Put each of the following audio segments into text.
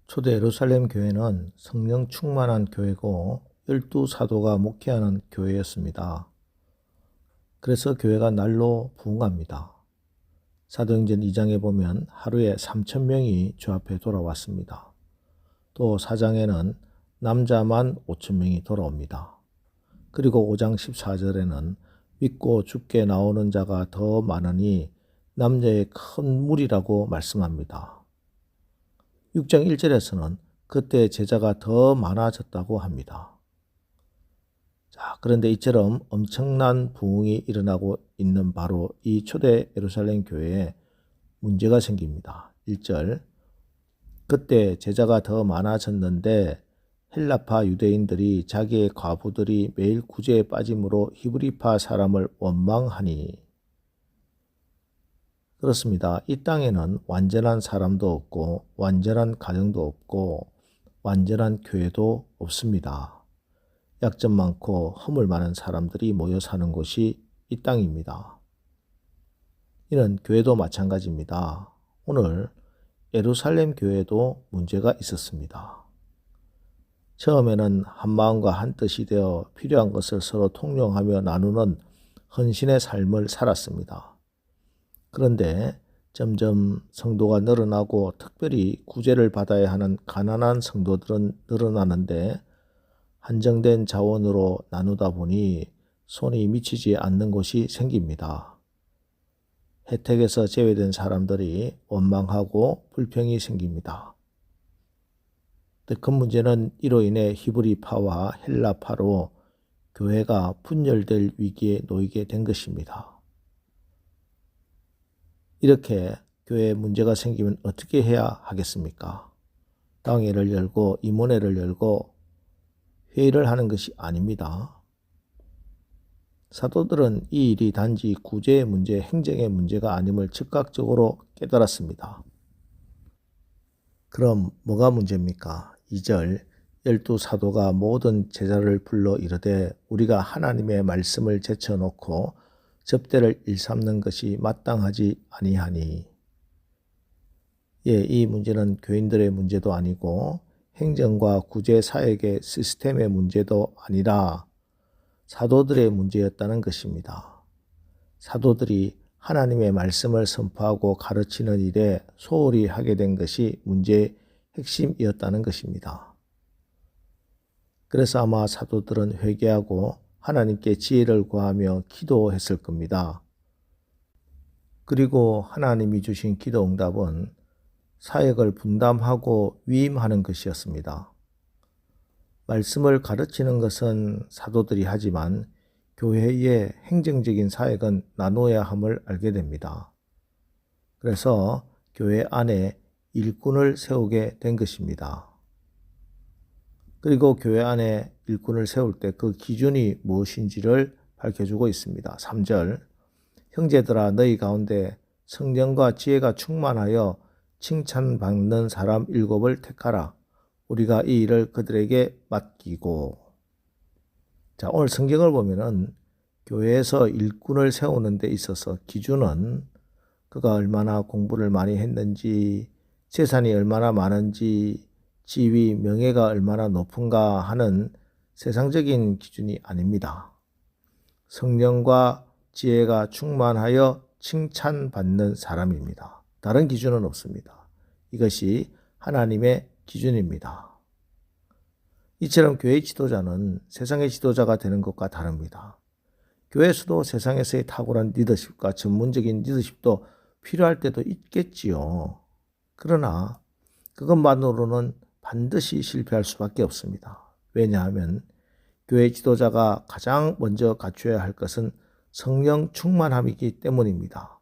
초대 예루살렘 교회는 성령 충만한 교회고 12사도가 목회하는 교회였습니다. 그래서 교회가 날로 부흥합니다. 사도행전 2장에 보면 하루에 3,000명이 주 앞에 돌아왔습니다. 또 4장에는 남자만 5,000명이 돌아옵니다. 그리고 5장 14절에는 믿고 죽게 나오는 자가 더 많으니 남녀의 큰 무리라고 말씀합니다. 6장 1절에서는 그때 제자가 더 많아졌다고 합니다. 자, 그런데 이처럼 엄청난 부흥이 일어나고 있는 바로 이 초대 예루살렘 교회에 문제가 생깁니다. 1절, 그때 제자가 더 많아졌는데 헬라파 유대인들이 자기의 과부들이 매일 구제에 빠짐으로 히브리파 사람을 원망하니. 그렇습니다. 이 땅에는 완전한 사람도 없고 완전한 가정도 없고 완전한 교회도 없습니다. 약점 많고 허물 많은 사람들이 모여 사는 곳이 이 땅입니다. 이는 교회도 마찬가지입니다. 오늘 예루살렘 교회도 문제가 있었습니다. 처음에는 한마음과 한뜻이 되어 필요한 것을 서로 통용하며 나누는 헌신의 삶을 살았습니다. 그런데 점점 성도가 늘어나고 특별히 구제를 받아야 하는 가난한 성도들은 늘어나는데 한정된 자원으로 나누다 보니 손이 미치지 않는 곳이 생깁니다. 혜택에서 제외된 사람들이 원망하고 불평이 생깁니다. 그 문제는 이로 인해 히브리파와 헬라파로 교회가 분열될 위기에 놓이게 된 것입니다. 이렇게 교회에 문제가 생기면 어떻게 해야 하겠습니까? 당회를 열고 임원회를 열고 회의를 하는 것이 아닙니다. 사도들은 이 일이 단지 구제의 문제, 행정의 문제가 아님을 즉각적으로 깨달았습니다. 그럼 뭐가 문제입니까? 2절, 12사도가 모든 제자를 불러 이르되 우리가 하나님의 말씀을 제쳐놓고 접대를 일삼는 것이 마땅하지 아니하니. 이 문제는 교인들의 문제도 아니고 행정과 구제 사역의 시스템의 문제도 아니라 사도들의 문제였다는 것입니다. 사도들이 하나님의 말씀을 선포하고 가르치는 일에 소홀히 하게 된 것이 문제의 핵심이었다는 것입니다. 그래서 아마 사도들은 회개하고 하나님께 지혜를 구하며 기도했을 겁니다. 그리고 하나님이 주신 기도 응답은 사역을 분담하고 위임하는 것이었습니다. 말씀을 가르치는 것은 사도들이 하지만 교회의 행정적인 사역은 나눠야 함을 알게 됩니다. 그래서 교회 안에 일꾼을 세우게 된 것입니다. 그리고 교회 안에 일꾼을 세울 때 그 기준이 무엇인지를 밝혀주고 있습니다. 3절, 형제들아 너희 가운데 성령과 지혜가 충만하여 칭찬받는 사람 7을 택하라. 우리가 이 일을 그들에게 맡기고. 자, 오늘 성경을 보면은 교회에서 일꾼을 세우는 데 있어서 기준은 그가 얼마나 공부를 많이 했는지, 재산이 얼마나 많은지, 지위, 명예가 얼마나 높은가 하는 세상적인 기준이 아닙니다. 성령과 지혜가 충만하여 칭찬받는 사람입니다. 다른 기준은 없습니다. 이것이 하나님의 기준입니다. 이처럼 교회 지도자는 세상의 지도자가 되는 것과 다릅니다. 교회에서도 세상에서의 탁월한 리더십과 전문적인 리더십도 필요할 때도 있겠지요. 그러나 그것만으로는 반드시 실패할 수밖에 없습니다. 왜냐하면 교회 지도자가 가장 먼저 갖춰야 할 것은 성령 충만함이기 때문입니다.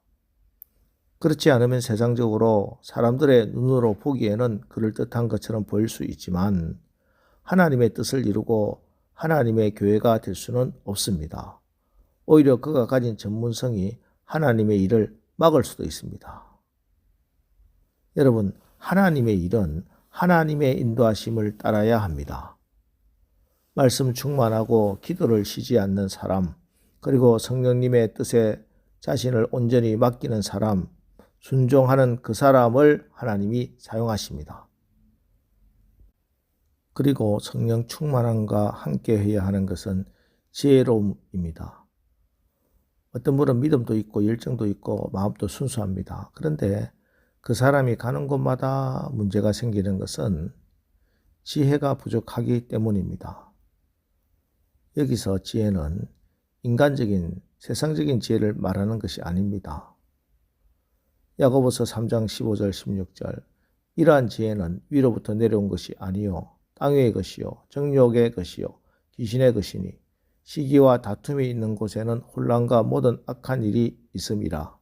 그렇지 않으면 세상적으로 사람들의 눈으로 보기에는 그럴듯한 것처럼 보일 수 있지만 하나님의 뜻을 이루고 하나님의 교회가 될 수는 없습니다. 오히려 그가 가진 전문성이 하나님의 일을 막을 수도 있습니다. 여러분, 하나님의 일은 하나님의 인도하심을 따라야 합니다. 말씀 충만하고 기도를 쉬지 않는 사람, 그리고 성령님의 뜻에 자신을 온전히 맡기는 사람, 순종하는 그 사람을 하나님이 사용하십니다. 그리고 성령 충만함과 함께 해야 하는 것은 지혜로움입니다. 어떤 분은 믿음도 있고 열정도 있고 마음도 순수합니다. 그런데 그 사람이 가는 곳마다 문제가 생기는 것은 지혜가 부족하기 때문입니다. 여기서 지혜는 인간적인 세상적인 지혜를 말하는 것이 아닙니다. 야고보서 3장 15절 16절 이러한 지혜는 위로부터 내려온 것이 아니요 땅의 것이요 정욕의 것이요 귀신의 것이니 시기와 다툼이 있는 곳에는 혼란과 모든 악한 일이 있음이라.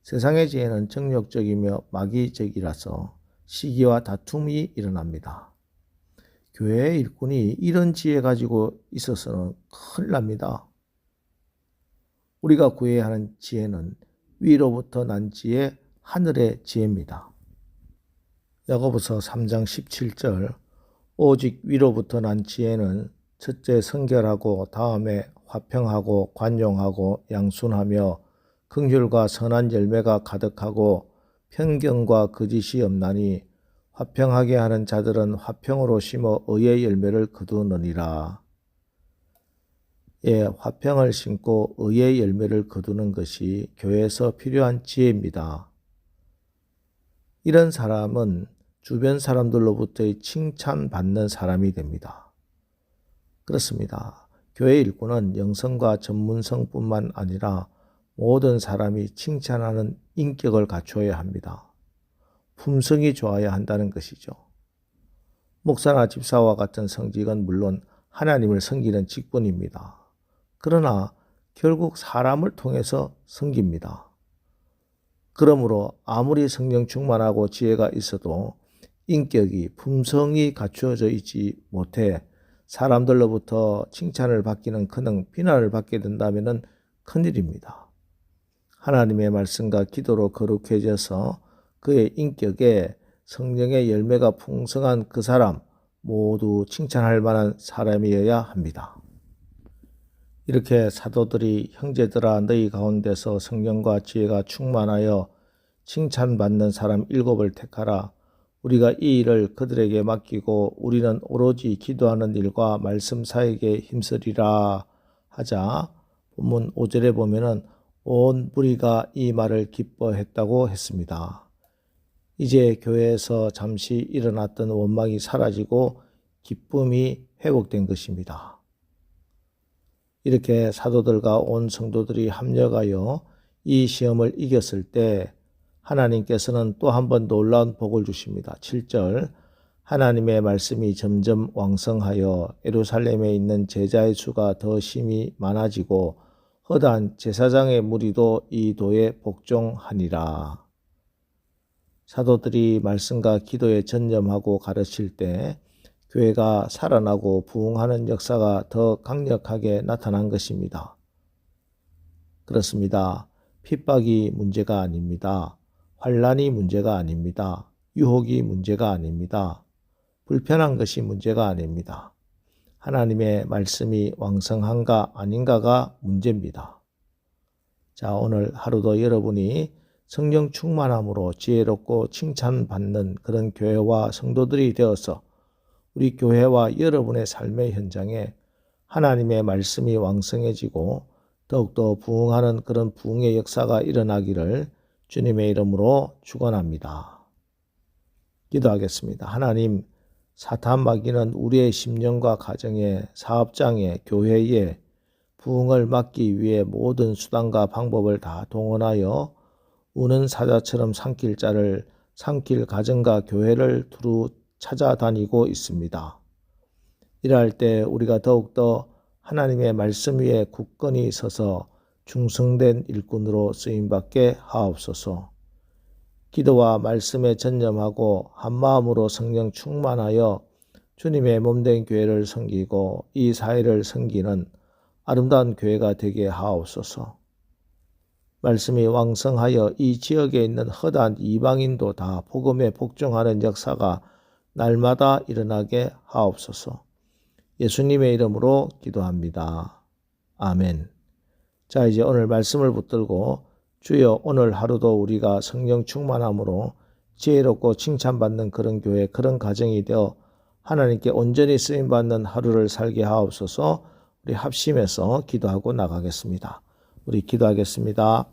세상의 지혜는 정욕적이며 마귀적이라서 시기와 다툼이 일어납니다. 교회의 일꾼이 이런 지혜 가지고 있어서는 큰일 납니다. 우리가 구해야 하는 지혜는 위로부터 난 지혜, 하늘의 지혜입니다. 야고보서 3장 17절 오직 위로부터 난 지혜는 첫째 성결하고 다음에 화평하고 관용하고 양순하며 긍휼과 선한 열매가 가득하고 편견과 거짓이 없나니 화평하게 하는 자들은 화평으로 심어 의의 열매를 거두느니라. 예, 화평을 심고 의의 열매를 거두는 것이 교회에서 필요한 지혜입니다. 이런 사람은 주변 사람들로부터의 칭찬받는 사람이 됩니다. 그렇습니다. 교회 일꾼은 영성과 전문성뿐만 아니라 모든 사람이 칭찬하는 인격을 갖추어야 합니다. 품성이 좋아야 한다는 것이죠. 목사나 집사와 같은 성직은 물론 하나님을 섬기는 직분입니다. 그러나 결국 사람을 통해서 섬깁니다. 그러므로 아무리 성령 충만하고 지혜가 있어도 인격이 품성이 갖추어져 있지 못해 사람들로부터 칭찬을 받기는 커녕 비난을 받게 된다면 큰일입니다. 하나님의 말씀과 기도로 거룩해져서 그의 인격에 성령의 열매가 풍성한 그 사람 모두 칭찬할 만한 사람이어야 합니다. 이렇게 사도들이 형제들아 너희 가운데서 성령과 지혜가 충만하여 칭찬받는 사람 7을 택하라. 우리가 이 일을 그들에게 맡기고 우리는 오로지 기도하는 일과 말씀 사역에 힘쓰리라 하자 본문 5절에 보면은 온 무리가 이 말을 기뻐했다고 했습니다. 이제 교회에서 잠시 일어났던 원망이 사라지고 기쁨이 회복된 것입니다. 이렇게 사도들과 온 성도들이 합력하여 이 시험을 이겼을 때 하나님께서는 또 한 번 놀라운 복을 주십니다. 7절 하나님의 말씀이 점점 왕성하여 예루살렘에 있는 제자의 수가 더 심히 많아지고 허다한 제사장의 무리도 이 도에 복종하니라. 사도들이 말씀과 기도에 전념하고 가르칠 때 교회가 살아나고 부흥하는 역사가 더 강력하게 나타난 것입니다. 그렇습니다. 핍박이 문제가 아닙니다. 환난이 문제가 아닙니다. 유혹이 문제가 아닙니다. 불편한 것이 문제가 아닙니다. 하나님의 말씀이 왕성한가 아닌가가 문제입니다. 자, 오늘 하루도 여러분이 성령 충만함으로 지혜롭고 칭찬받는 그런 교회와 성도들이 되어서 우리 교회와 여러분의 삶의 현장에 하나님의 말씀이 왕성해지고 더욱더 부흥하는 그런 부흥의 역사가 일어나기를 주님의 이름으로 축원합니다. 기도하겠습니다. 하나님, 사탄 마귀는 우리의 심령과 가정에, 사업장에, 교회에 부흥을 막기 위해 모든 수단과 방법을 다 동원하여 우는 사자처럼 삼킬 자를 삼킬 가정과 교회를 두루 찾아다니고 있습니다. 이럴 때 우리가 더욱더 하나님의 말씀 위에 굳건히 서서 충성된 일꾼으로 쓰임받게 하옵소서. 기도와 말씀에 전념하고 한마음으로 성령 충만하여 주님의 몸된 교회를 섬기고 이 사회를 섬기는 아름다운 교회가 되게 하옵소서. 말씀이 왕성하여 이 지역에 있는 허다한 이방인도 다 복음에 복종하는 역사가 날마다 일어나게 하옵소서. 예수님의 이름으로 기도합니다. 아멘. 자, 이제 오늘 말씀을 붙들고 주여 오늘 하루도 우리가 성령 충만함으로 지혜롭고 칭찬받는 그런 교회, 그런 가정이 되어 하나님께 온전히 쓰임받는 하루를 살게 하옵소서. 우리 합심해서 기도하고 나가겠습니다. 우리 기도하겠습니다.